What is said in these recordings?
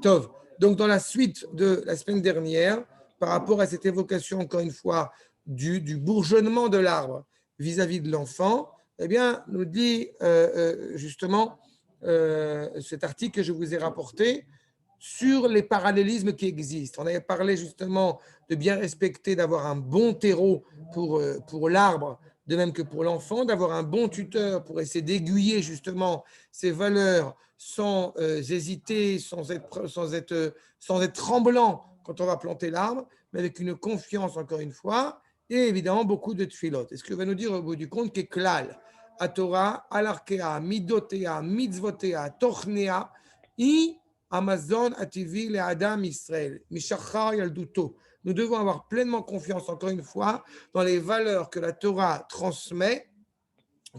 Tov. Donc, dans la suite de la semaine dernière, par rapport à cette évocation, encore une fois, du bourgeonnement de l'arbre vis-à-vis de l'enfant, eh bien, nous dit justement cet article que je vous ai rapporté sur les parallélismes qui existent. On avait parlé justement de bien respecter, d'avoir un bon terreau pour l'arbre, de même que pour l'enfant, d'avoir un bon tuteur pour essayer d'aiguiller justement ses valeurs sans hésiter, sans être tremblant quand on va planter l'arbre, mais avec une confiance, encore une fois, et évidemment beaucoup de tfilot. Et ce que va nous dire au bout du compte, qu'est klal, à Torah, alarkea, midotea, mitzvotea, tochnea, i Amazon Ativi le Adam Israël, Mishachar Yalduto. Nous devons avoir pleinement confiance, encore une fois, dans les valeurs que la Torah transmet,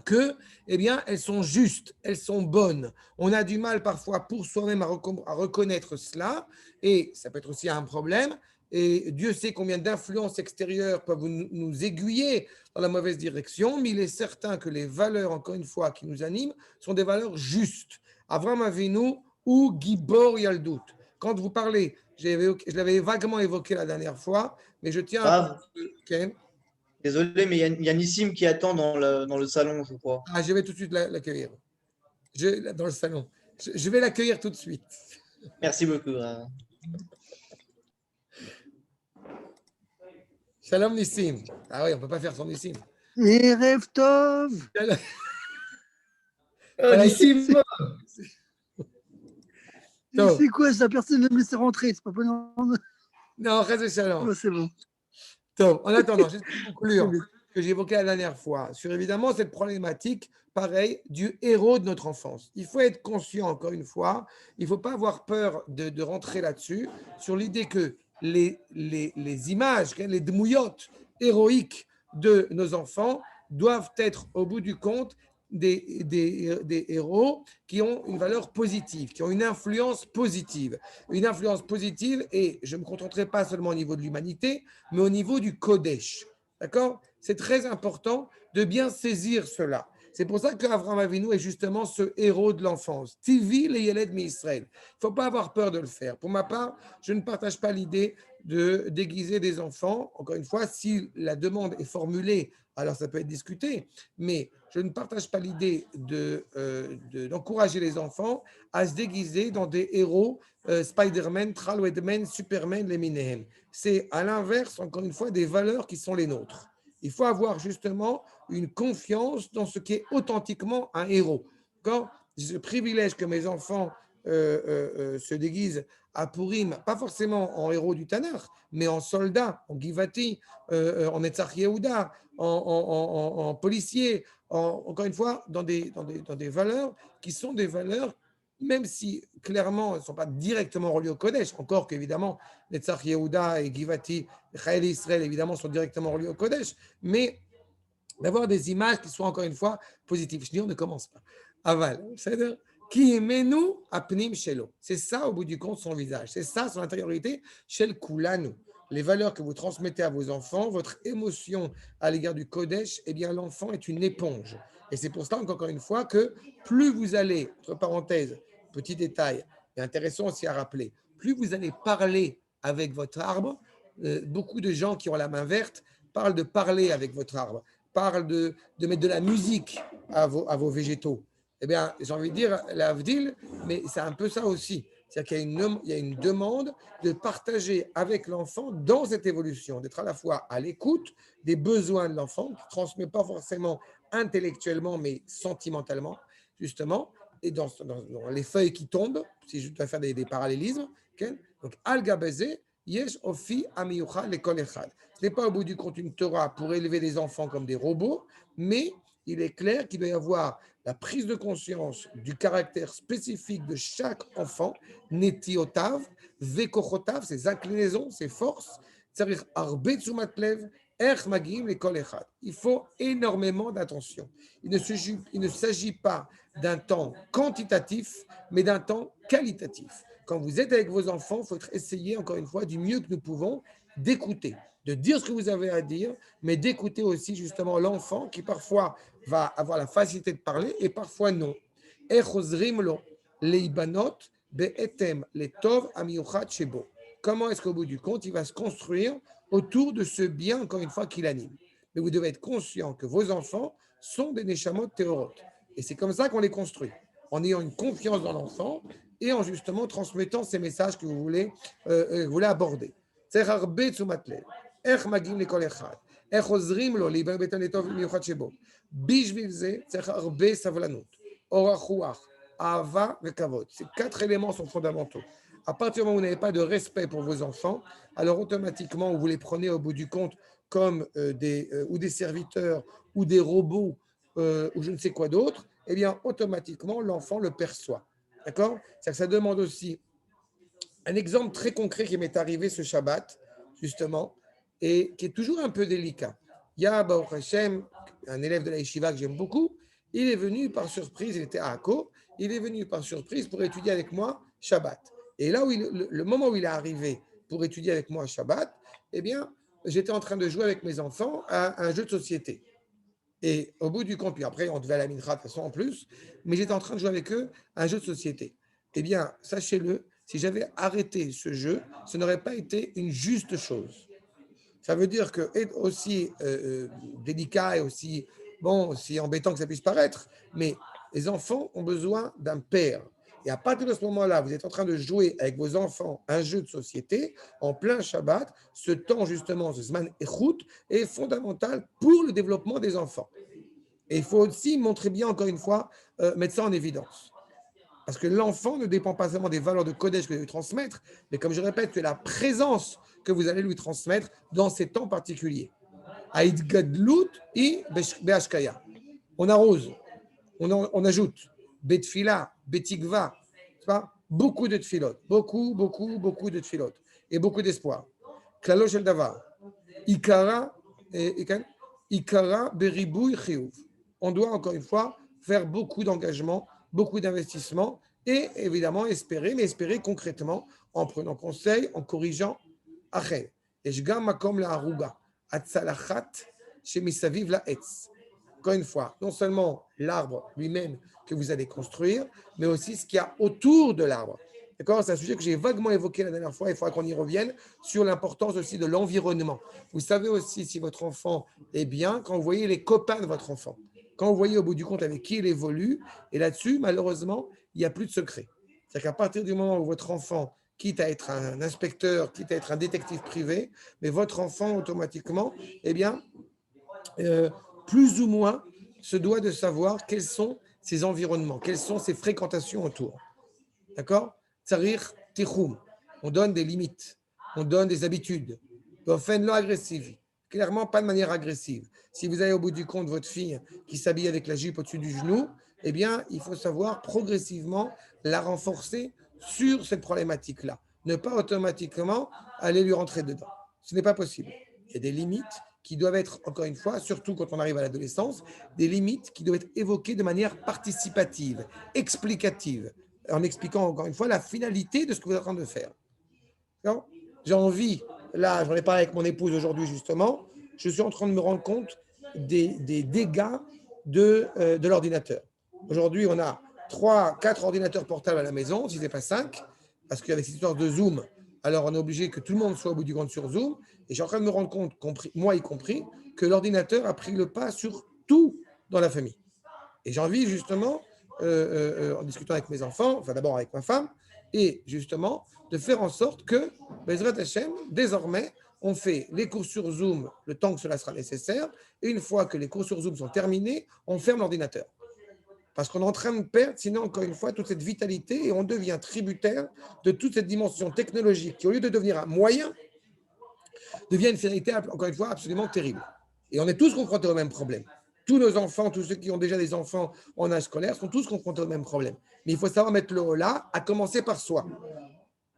que, eh bien, elles sont justes, elles sont bonnes. On a du mal parfois pour soi-même à reconnaître cela, et ça peut être aussi un problème. Et Dieu sait combien d'influences extérieures peuvent nous aiguiller dans la mauvaise direction, mais il est certain que les valeurs, encore une fois, qui nous animent, sont des valeurs justes. Avram Avinu ou Gibor Yaldout. Quand vous parlez, je l'avais vaguement évoqué la dernière fois, mais je tiens à... Okay. Désolé, mais il y a Nissim qui attend dans le salon, je crois. Ah, je vais tout de suite l'accueillir. Dans le salon. Je vais l'accueillir tout de suite. Merci beaucoup. Shalom Nissim. Ah oui, on ne peut pas faire sans Nissim. Erev Tov. Nissim. C'est quoi ça? Personne ne me laisse rentrer. C'est pas possible. Non, reste shalom. C'est bon. Donc, en attendant, juste pour conclure, que j'ai évoqué la dernière fois, sur évidemment cette problématique, pareil, du héros de notre enfance. Il faut être conscient, encore une fois, il ne faut pas avoir peur de rentrer là-dessus, sur l'idée que les images, les dmouillottes héroïques de nos enfants doivent être, au bout du compte, des héros qui ont une valeur positive, qui ont une influence positive. Une influence positive, et je ne me contenterai pas seulement au niveau de l'humanité, mais au niveau du Kodesh. D'accord? C'est très important de bien saisir cela. C'est pour ça qu'Avraham Avinu est justement ce héros de l'enfance. Tivi le Yeled mi-Israël. Il ne faut pas avoir peur de le faire. Pour ma part, je ne partage pas l'idée de déguiser des enfants. Encore une fois, si la demande est formulée, alors ça peut être discuté, mais je ne partage pas l'idée d'encourager les enfants à se déguiser dans des héros Spider-Man, Tralwedman, Superman, les Minéhem. C'est à l'inverse, encore une fois, des valeurs qui sont les nôtres. Il faut avoir justement une confiance dans ce qui est authentiquement un héros. Quand je privilège que mes enfants se déguisent à Purim, pas forcément en héros du Tanakh, mais en soldats, en Givati, en Netzach Yehuda, en policiers, encore une fois, dans des valeurs qui sont des valeurs, même si clairement elles ne sont pas directement reliées au Kodesh, encore qu'évidemment, Netzach Yehuda et Givati, Chayel Israël, évidemment, sont directement reliés au Kodesh, mais d'avoir des images qui soient encore une fois positives. Je dis, on ne commence pas. Aval, c'est-à-dire, qui aimez-nous apnim shelo. C'est ça, au bout du compte, son visage. C'est ça, son intériorité, shel kulanu. Les valeurs que vous transmettez à vos enfants, votre émotion à l'égard du Kodesh, eh bien, l'enfant est une éponge. Et c'est pour cela, encore une fois, que plus vous allez, entre parenthèses, petit détail, et intéressant aussi à rappeler, plus vous allez parler avec votre arbre, beaucoup de gens qui ont la main verte parlent de parler avec votre arbre, parlent de mettre de la musique à vos végétaux. Eh bien, j'ai envie de dire l'avdil, mais c'est un peu ça aussi. C'est-à-dire qu'il y a une demande de partager avec l'enfant dans cette évolution, d'être à la fois à l'écoute des besoins de l'enfant, qui ne transmet pas forcément intellectuellement, mais sentimentalement, justement, et dans les feuilles qui tombent, si je dois faire des parallélismes, okay? Donc, al-gabazé, yesh ofi amiyucha lekol echad. Ce n'est pas au bout du compte une Torah pour élever les enfants comme des robots, mais il est clair qu'il doit y avoir la prise de conscience du caractère spécifique de chaque enfant, netiotav, vekochotav, ses inclinaisons, ses forces, c'est-à-dire arbe tzumat lev, erch magim lekol echad. Il faut énormément d'attention. Il ne s'agit pas d'un temps quantitatif, mais d'un temps qualitatif. Quand vous êtes avec vos enfants, il faut essayer, encore une fois, du mieux que nous pouvons, d'écouter, de dire ce que vous avez à dire, mais d'écouter aussi justement l'enfant qui parfois va avoir la facilité de parler et parfois non. Echozrim lo leibanot be'etem letov amiyuchat shebo. Comment est-ce qu'au bout du compte, il va se construire autour de ce bien, encore une fois, qui l'anime. Mais vous devez être conscient que vos enfants sont des neshamot théorotes. Et c'est comme ça qu'on les construit, en ayant une confiance dans l'enfant et en justement transmettant ces messages que vous voulez aborder. צריך הרבה תשומת לב. איך מגיעים לכל אחד, איך עוזרים לו להיבחר בית הטוב במיוחד שבו. בשביל זה צריך הרבה סבלנות, אורך רוח, אהבה וכבוד. Ces 4 éléments sont fondamentaux. À partir du moment où vous n'avez pas de respect pour vos enfants, alors automatiquement, vous les prenez au bout du compte comme des serviteurs ou des robots ou je ne sais quoi d'autre, eh bien, automatiquement, l'enfant le perçoit. D'accord? C'est-à-dire que ça demande aussi un exemple très concret qui m'est arrivé ce Shabbat, justement, et qui est toujours un peu délicat. Il y a Baruch Hashem, un élève de la Yeshiva que j'aime beaucoup, il est venu par surprise, il était à Akko, il est venu par surprise pour étudier avec moi Shabbat. Et là, le moment où il est arrivé pour étudier avec moi Shabbat, eh bien, j'étais en train de jouer avec mes enfants à un jeu de société. Et au bout du compte, puis après, on devait aller à la mincha de toute façon en plus, mais j'étais en train de jouer avec eux à un jeu de société. Eh bien, sachez-le, si j'avais arrêté ce jeu, ce n'aurait pas été une juste chose. Ça veut dire que être aussi délicat et aussi, bon, aussi embêtant que ça puisse paraître, mais les enfants ont besoin d'un père. Et à partir de ce moment-là, vous êtes en train de jouer avec vos enfants un jeu de société en plein Shabbat. Ce temps, justement, ce Zman Echut, est fondamental pour le développement des enfants. Et il faut aussi montrer bien, encore une fois, mettre ça en évidence. Parce que l'enfant ne dépend pas seulement des valeurs de Kodesh que vous allez lui transmettre, mais comme je répète, c'est la présence que vous allez lui transmettre dans ces temps particuliers. Aïd Gadlut i Beashkaya. On arrose, on ajoute Betfila, Betikva, beaucoup de tfilot, beaucoup de tfilot, et beaucoup d'espoir. Klalo shel davar, Ikara, Ikara beribouy chiyuv. On doit encore une fois faire beaucoup d'engagement, beaucoup d'investissement et évidemment espérer, mais espérer concrètement en prenant conseil, en corrigeant. Achel, Eshgam makom la haruga, atzalachat shemisaviv la etz. Encore une fois, non seulement l'arbre lui-même que vous allez construire, mais aussi ce qu'il y a autour de l'arbre. D'accord? C'est un sujet que j'ai vaguement évoqué la dernière fois, il faudra qu'on y revienne, sur l'importance aussi de l'environnement. Vous savez aussi si votre enfant est bien quand vous voyez les copains de votre enfant, quand vous voyez au bout du compte avec qui il évolue, et là-dessus, malheureusement, il n'y a plus de secret. C'est-à-dire qu'à partir du moment où votre enfant quitte à être un inspecteur, quitte à être un détective privé, mais votre enfant, automatiquement, eh bien, plus ou moins, se doit de savoir quels sont ses environnements, quelles sont ses fréquentations autour. D'accord? Tsarir tichum. On donne des limites, on donne des habitudes. Offenlo agressive. Clairement, pas de manière agressive. Si vous avez au bout du compte votre fille qui s'habille avec la jupe au-dessus du genou, eh bien, il faut savoir progressivement la renforcer sur cette problématique-là. Ne pas automatiquement aller lui rentrer dedans. Ce n'est pas possible. Il y a des limites qui doivent être, encore une fois, surtout quand on arrive à l'adolescence, des limites qui doivent être évoquées de manière participative, explicative, en expliquant encore une fois la finalité de ce que vous êtes en train de faire. J'ai envie, là, j'en ai parlé avec mon épouse aujourd'hui justement, je suis en train de me rendre compte des dégâts de l'ordinateur. Aujourd'hui, on a 3, 4 ordinateurs portables à la maison, si ce n'est pas 5, parce qu'avec cette histoire de Zoom, alors on est obligé que tout le monde soit au bout du compte sur Zoom, et je suis en train de me rendre compte, moi y compris, que l'ordinateur a pris le pas sur tout dans la famille. Et j'ai envie justement, en discutant avec mes enfants, enfin d'abord avec ma femme, et justement de faire en sorte que, Bezrat Hashem, désormais, on fait les cours sur Zoom le temps que cela sera nécessaire, et une fois que les cours sur Zoom sont terminés, on ferme l'ordinateur. Parce qu'on est en train de perdre, sinon, encore une fois, toute cette vitalité, et on devient tributaire de toute cette dimension technologique qui, au lieu de devenir un moyen, devient une finalité, encore une fois, absolument terrible. Et on est tous confrontés au même problème. Tous nos enfants, tous ceux qui ont déjà des enfants en âge scolaire, sont tous confrontés au même problème. Mais il faut savoir mettre le haut là, à commencer par soi.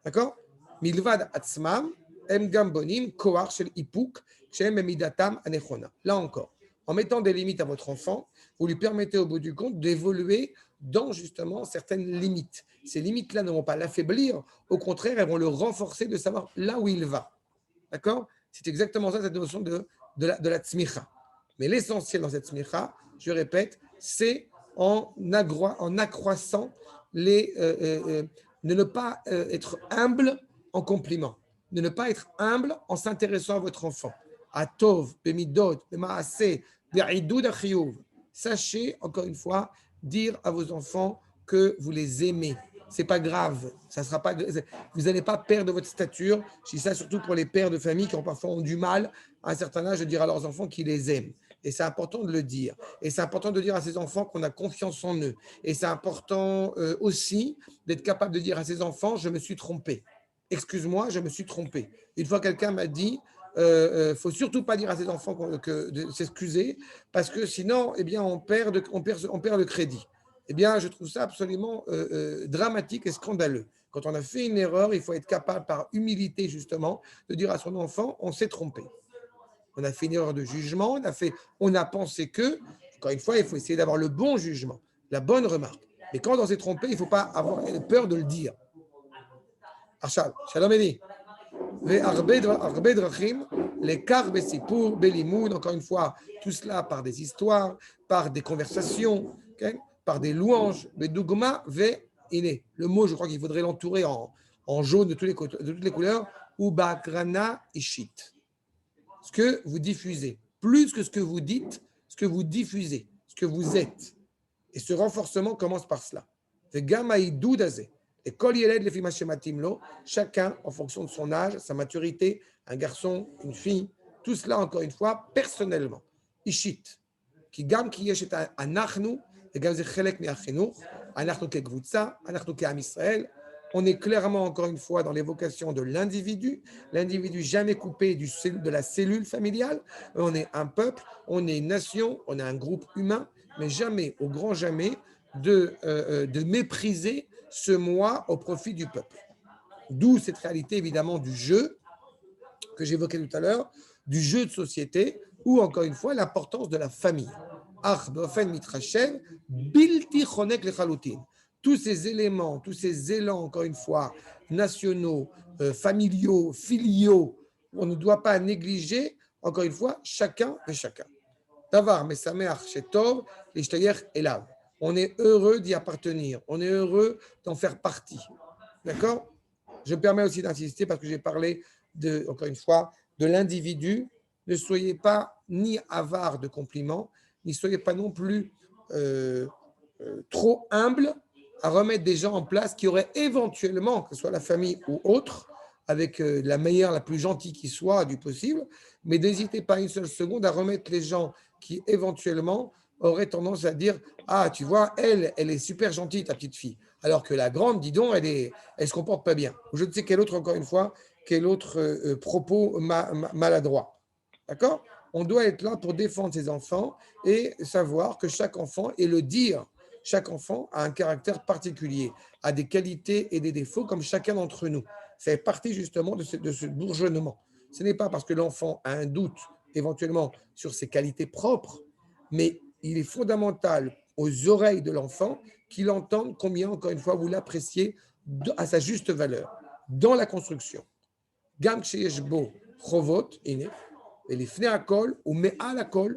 D'accord? Milvad atzmam, em gambonim, koar shel ipuk, shem emidatam anechona. Là encore, en mettant des limites à votre enfant, vous lui permettez au bout du compte d'évoluer dans justement certaines limites. Ces limites-là ne vont pas l'affaiblir, au contraire, elles vont le renforcer de savoir là où il va. D'accord? C'est exactement ça, cette notion de la tzmicha. Mais l'essentiel dans cette tzmicha, je répète, c'est en accroissant de ne pas être humble en compliment, de ne pas être humble en s'intéressant à votre enfant. Atov, Bemidot, Bemaase, Be'idud achiyuv. Sachez, encore une fois, dire à vos enfants que vous les aimez. C'est pas grave, ça sera pas, vous n'allez pas perdre votre stature. Je dis ça surtout pour les pères de famille qui ont parfois du mal à un certain âge de dire à leurs enfants qu'ils les aiment. Et c'est important de le dire. Et c'est important de dire à ses enfants qu'on a confiance en eux. Et c'est important aussi d'être capable de dire à ses enfants, je me suis trompé. Excuse-moi, je me suis trompé. Une fois, quelqu'un m'a dit, faut surtout pas dire à ses enfants de s'excuser, parce que sinon, eh bien, on perd le crédit. Eh bien, je trouve ça absolument dramatique et scandaleux. Quand on a fait une erreur, il faut être capable, par humilité justement, de dire à son enfant, on s'est trompé. On a fait une erreur de jugement, on a pensé que, encore une fois, il faut essayer d'avoir le bon jugement, la bonne remarque. Et quand on s'est trompé, il ne faut pas avoir peur de le dire. Arshal, Shalom Eli. Arbe drachim, les kar besipour, belimoud, encore une fois, tout cela par des histoires, par des conversations, okay, par des louanges, bedugma ve ine. Le mot, je crois qu'il faudrait l'entourer en jaune de toutes les couleurs, ou bakrana ishit. Ce que vous diffusez, plus que ce que vous dites, ce que vous diffusez, ce que vous êtes. Et ce renforcement commence par cela. Et chacun, en fonction de son âge, sa maturité, un garçon, une fille, tout cela, encore une fois, personnellement. Ishit. Qui gam qui yesh et anachnu, et gam ze chelek mi achinu, anachnu ke gvutza, anachnu ke am Israël. On est clairement, encore une fois, dans l'évocation de l'individu jamais coupé de la cellule familiale. On est un peuple, on est une nation, on est un groupe humain, mais jamais, au grand jamais, de mépriser ce moi au profit du peuple. D'où cette réalité, évidemment, du jeu que j'évoquais tout à l'heure, du jeu de société, ou encore une fois, l'importance de la famille. Tous ces éléments, tous ces élans, encore une fois, nationaux, familiaux, filiaux, on ne doit pas négliger, encore une fois, chacun et chacun. Davar, mesameach, shetov, l'ishtayer elav. On est heureux d'y appartenir, on est heureux d'en faire partie. D'accord ? Je me permets aussi d'insister parce que j'ai parlé, encore une fois, de l'individu. Ne soyez pas ni avare de compliments, ne soyez pas non plus trop humble à remettre des gens en place qui auraient éventuellement, que ce soit la famille ou autre, avec la meilleure, la plus gentille qui soit du possible, mais n'hésitez pas une seule seconde à remettre les gens qui éventuellement auraient tendance à dire « Ah, tu vois, elle est super gentille, ta petite fille. » Alors que la grande, dis donc, elle se comporte pas bien. Je ne sais quel autre, encore une fois, quel autre propos maladroit. D'accord ? On doit être là pour défendre ses enfants et savoir que chaque enfant, et le dire, chaque enfant a un caractère particulier, a des qualités et des défauts comme chacun d'entre nous. Ça fait partie justement de ce bourgeonnement. Ce n'est pas parce que l'enfant a un doute éventuellement sur ses qualités propres, mais il est fondamental aux oreilles de l'enfant qu'il entende combien, encore une fois, vous l'appréciez à sa juste valeur dans la construction. Gam ksheyesh bo chovot, ולפני הכל ומעל הכל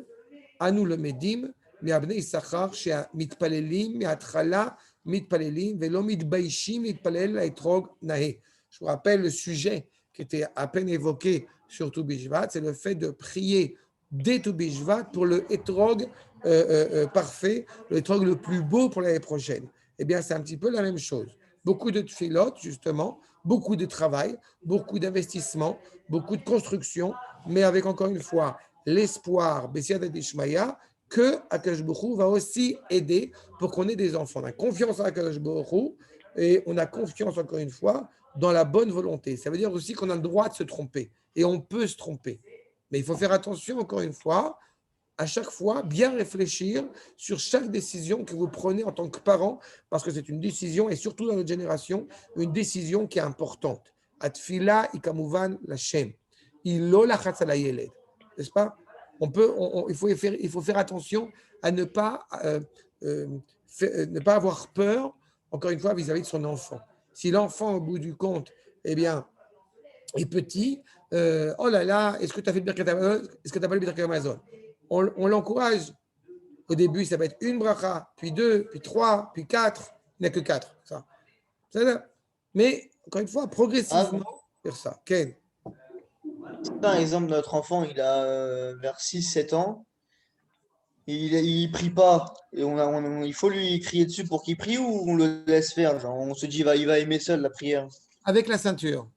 אנו למדים מהבני יששכר שהמתפללים מההתחלה מתפללים ולא מתביישים להתפלל לאתרוג נאה. Je vous rappelle le sujet qui était à peine évoqué sur Tou Bishvat, c'est le fait de prier dès Tou Bishvat pour le etrog parfait, le etrog le plus beau pour l'année prochaine. Eh bien, c'est un petit peu la même chose. Beaucoup de tfilot, justement, beaucoup de travail, beaucoup d'investissement, beaucoup de construction, mais avec encore une fois l'espoir, Bessiad Adishmaya, que Akadosh Baruch Hu va aussi aider pour qu'on ait des enfants. On a confiance en Akadosh Baruch Hu et on a confiance, encore une fois, dans la bonne volonté. Ça veut dire aussi qu'on a le droit de se tromper et on peut se tromper. Mais il faut faire attention, encore une fois, à chaque fois, bien réfléchir sur chaque décision que vous prenez en tant que parent, parce que c'est une décision, et surtout dans notre génération, une décision qui est importante. Atfila ikamuvan lachem. Ilo lachatz ala yeled. N'est-ce pas? Il faut faire attention à ne pas avoir peur, encore une fois, vis-à-vis de son enfant. Si l'enfant, au bout du compte, eh bien, est petit, oh là là, est-ce que tu as fait le Birkat Hamazon? Est-ce que tu n'as pas le Birkat Hamazon? On l'encourage. Au début, ça va être une bracha, puis deux, puis trois, puis quatre. Il n'y a que quatre. Ça. Mais, encore une fois, progressivement Ah, vers ça. Ken. si par exemple, notre enfant, il a vers 6 7 ans, et il prie pas, et il faut lui crier dessus pour qu'il prie ou on le laisse faire, genre, on se dit, il va aimer seul la prière. Avec la ceinture.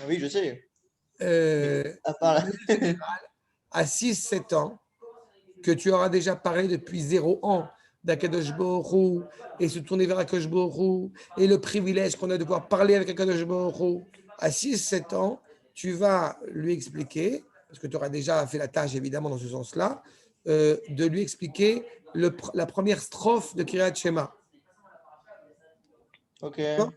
Oui, je sais. Mais Euh, à part en général, à 6 7 ans, que tu auras déjà parlé depuis 0 ans d'Akadosh Baruch Hu, et se tourner vers Akadosh Baruch Hu, et le privilège qu'on a de pouvoir parler avec Akadosh Baruch Hu. À 6 7 ans, tu vas lui expliquer, parce que tu auras déjà fait la tâche évidemment dans ce sens-là, de lui expliquer la première strophe de Kiryat Shema. ok. D'accord.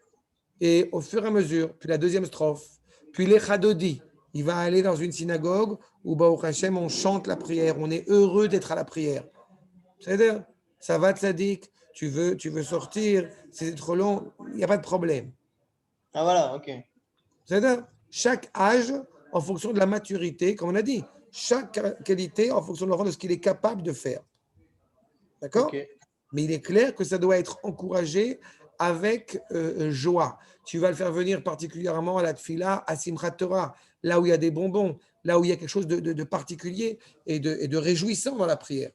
Et au fur et à mesure, puis la deuxième strophe, puis les Chadodi, il va aller dans une synagogue où Baruch Hashem, on chante la prière, on est heureux d'être à la prière. C'est-à-dire, ça va tzaddik, tu veux sortir, c'est trop long, il n'y a pas de problème. Ah voilà, ok. C'est-à-dire, chaque âge, en fonction de la maturité, comme on a dit, chaque qualité en fonction de l'enfant, de ce qu'il est capable de faire. Ok. D'accord. Mais il est clair que ça doit être encouragé avec joie. Tu vas le faire venir particulièrement à la tfila, à Simchat Torah, là où il y a des bonbons, là où il y a quelque chose de particulier et de réjouissant dans la prière.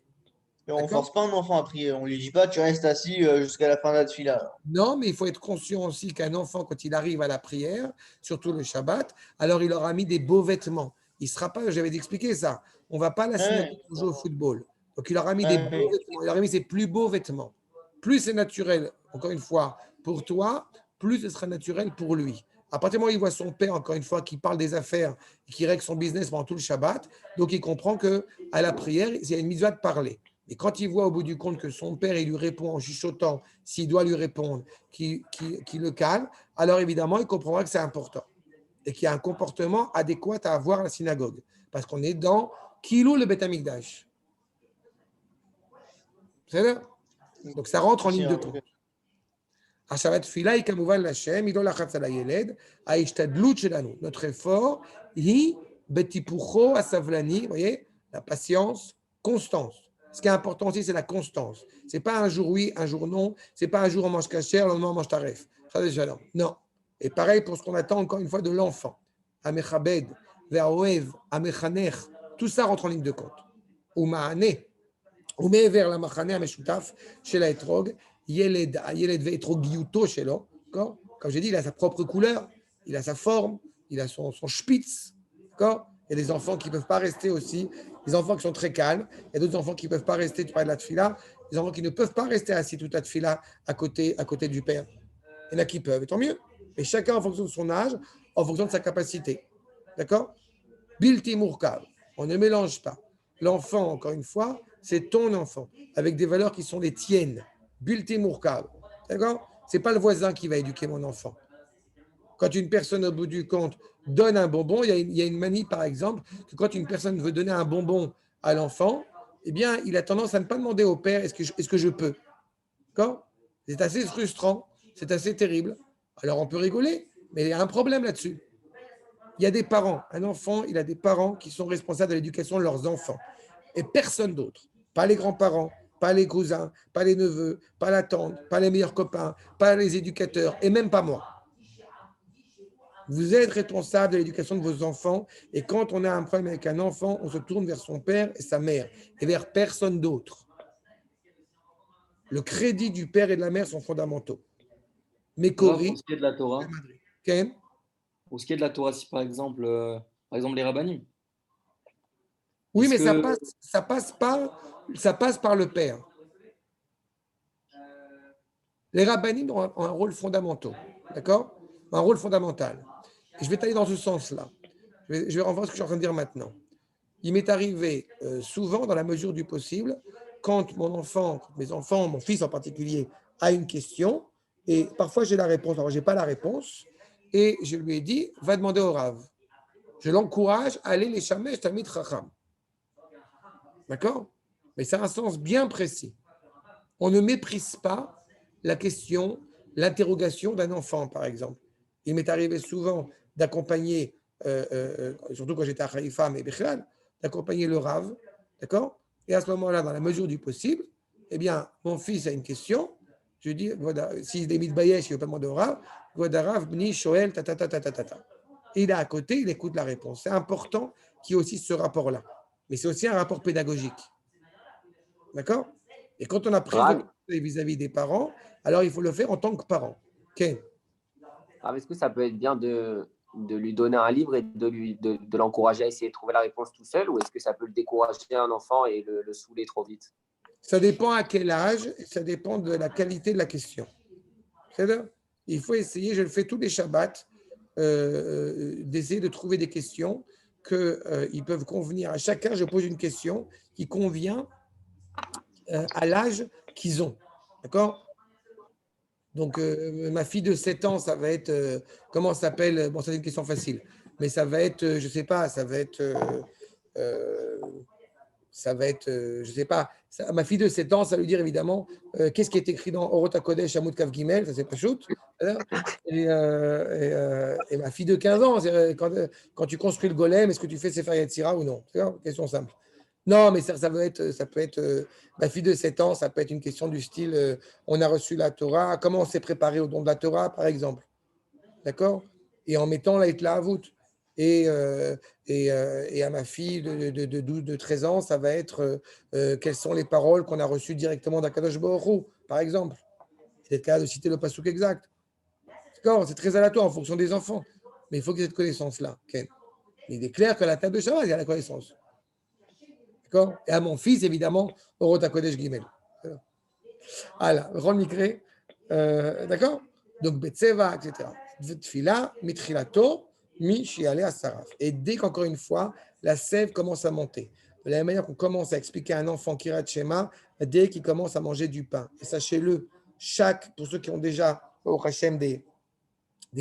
Et on D'accord. force pas un enfant à prier. On lui dit pas, tu restes assis jusqu'à la fin de la fila. Non, mais il faut être conscient aussi qu'un enfant, quand il arrive à la prière, surtout le Shabbat, alors il aura mis des beaux vêtements. Il ne sera pas, j'avais expliqué ça, on ne va pas à la Ouais, synagogue pour jouer au football. Donc il aura mis des beaux ouais. vêtements, il aura mis ses plus beaux vêtements. Plus c'est naturel, encore une fois, pour toi, plus ce sera naturel pour lui. À partir du moment où il voit son père, encore une fois, qui parle des affaires et qui règle son business pendant tout le Shabbat, donc il comprend qu'à la prière, il y a une mitzvah de parler. Et quand il voit au bout du compte que son père, il lui répond en chuchotant, s'il doit lui répondre, qui le calme, alors évidemment, il comprendra que c'est important et qu'il y a un comportement adéquat à avoir à la synagogue. Parce qu'on est dans Kilou le Beth Amikdash. C'est là. Donc ça rentre en ligne de compte. Ok. עכשיו התפילה היא כמובן לשם, היא לא לחץ על הילד, ההשתדלות שלנו, notre effort, היא בטיפוחו הסבלני, vous voyez, la patience, constance. Ce qui est important aussi, c'est la constance. C'est pas un jour oui, un jour non, c'est pas un jour on mange cachère, le lendemain on mange taref. Ça déjà non. Non. Et pareil pour ce qu'on attend encore une fois de l'enfant. Amechabed, Ve'aoev, Amechanech, tout ça rentre en ligne de compte. Uma'ane, ומעבר למחנה המשותף של האתרוג, הילד ואתרוגיותו שלו, comme j'ai dit, il a sa propre couleur, il a sa forme, il a son spitz, d'accord. Il y a des enfants qui ne peuvent pas rester aussi, des enfants qui sont très calmes, il y a d'autres enfants qui ne peuvent pas rester, tu parles de la tfila, des enfants qui ne peuvent pas rester assis toute la tfila à côté du père. Il y en a qui peuvent, et tant mieux. Et chacun en fonction de son âge, en fonction de sa capacité. D'accord. Bilti Murkav, on ne mélange pas. L'enfant, encore une fois, c'est ton enfant, avec des valeurs qui sont les tiennes. Bilti Murkav. D'accord. C'est pas le voisin qui va éduquer mon enfant. Quand une personne, au bout du compte, donne un bonbon, il y a une manie, par exemple, que quand une personne veut donner un bonbon à l'enfant, eh bien, il a tendance à ne pas demander au père est-ce que je peux. D'accord. C'est assez frustrant, c'est assez terrible. Alors, on peut rigoler, mais il y a un problème là-dessus. Il y a des parents, un enfant, il a des parents qui sont responsables de l'éducation de leurs enfants. Et personne d'autre. Pas les grands-parents, pas les cousins, pas les neveux, pas la tante, pas les meilleurs copains, pas les éducateurs, et même pas moi. Vous êtes responsable de l'éducation de vos enfants, et quand on a un problème avec un enfant, on se tourne vers son père et sa mère, et vers personne d'autre. Le crédit du père et de la mère sont fondamentaux. Mais Pour Cori, ce qui est de la Torah, Ken, pour ce qui est de la Torah, si par exemple les rabbinim, oui, est-ce mais que ça passe par le père. Les rabbinim ont un rôle fondamental, d'accord? Un rôle fondamental. Et je vais t'aller dans ce sens-là. Je vais renvoyer ce que je suis en train de dire maintenant. Il m'est arrivé souvent, dans la mesure du possible, quand mes enfants, mon fils en particulier, a une question, et parfois j'ai la réponse, alors je n'ai pas la réponse, et je lui ai dit, va demander au Rav. Je l'encourage à aller les shamesh tamid chacham. D'accord? Mais c'est un sens bien précis. On ne méprise pas la question, l'interrogation d'un enfant, par exemple. Il m'est arrivé souvent d'accompagner, surtout quand j'étais à Haïfa, mais Bichlal, d'accompagner le Rav, d'accord. Et à ce moment-là, dans la mesure du possible, eh bien, mon fils a une question. Je lui dis, voilà, s'il est mitbayesh, il ne veut pas demander au Rav, Godarav, Bni, Shoel, ta, ta, ta, ta, ta, ta, ta. Et il est à côté, il écoute la réponse. C'est important qu'il y ait aussi ce rapport-là. Mais c'est aussi un rapport pédagogique. D'accord? Et quand on a pris Rav, vis-à-vis des parents, alors il faut le faire en tant que parent. Ok. Rav, est-ce que ça peut être bien de lui donner un livre et de l'encourager à essayer de trouver la réponse tout seul, ou est-ce que ça peut le décourager un enfant et le saouler trop vite? Ça dépend à quel âge, et ça dépend de la qualité de la question. C'est-à-dire, il faut essayer, je le fais tous les Shabbats, d'essayer de trouver des questions qui peuvent convenir. À chacun, je pose une question qui convient à l'âge qu'ils ont. D'accord? Donc, ma fille de 7 ans, ça va être, comment ça s'appelle? Bon, ça, c'est une question facile. Mais ça va être, je ne sais pas, ça va être, je ne sais pas, ma fille de 7 ans, ça veut dire évidemment, qu'est-ce qui est écrit dans Orota Kodesh, Hamoud Kav Gimel, ça c'est pas shoot. Et ma fille de 15 ans, quand tu construis le golem, est-ce que tu fais Sefer Yetzira ou non? C'est une question simple. Non, mais ça peut être ma fille de 7 ans, ça peut être une question du style on a reçu la Torah, comment on s'est préparé au don de la Torah, par exemple. D'accord? Et en mettant la Hitla Avut. Et à ma fille de 12, de 13 ans, ça va être quelles sont les paroles qu'on a reçues directement d'Akadosh Baruch Hu, par exemple. C'est le cas de citer le passouk exact. D'accord? C'est très aléatoire en fonction des enfants. Mais il faut qu'il y ait cette connaissance-là. Okay. Il est clair que la table de Shabbat, il y a la connaissance. D'accord? Et à mon fils, évidemment, Orota Kodesh Gimel. Alors, Ron Mikré, d'accord? Donc, Betseva, etc. Tfila, Mitrilato, Mi Shiale Asaraf. Et dès qu'encore une fois, la sève commence à monter. De la même manière qu'on commence à expliquer à un enfant Kirat Shema, dès qu'il commence à manger du pain. Et sachez-le, pour ceux qui ont déjà au Hachem des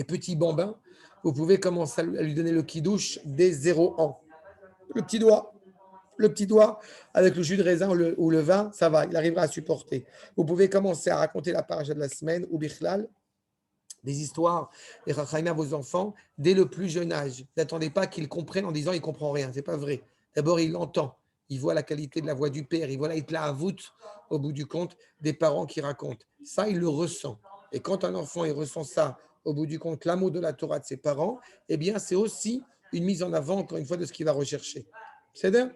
petits bambins, vous pouvez commencer à lui donner le kidouche dès 0 ans. Le petit doigt avec le jus de raisin ou le vin, ça va, il arrivera à supporter. Vous pouvez commencer à raconter la paracha de la semaine ou bichlal, des histoires, des rachaïm à vos enfants dès le plus jeune âge. N'attendez pas qu'ils comprennent en disant il ne comprend rien, c'est pas vrai. D'abord, il entend, il voit la qualité de la voix du père, il voit la hitla avout au bout du compte des parents qui racontent. Ça, il le ressent. Et quand un enfant il ressent ça au bout du compte, l'amour de la Torah de ses parents, eh bien, c'est aussi une mise en avant, encore une fois, de ce qu'il va rechercher. C'est-à-dire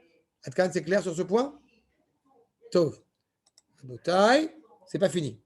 Atkan, c'est clair sur ce point? Tov. Abotai, c'est pas fini.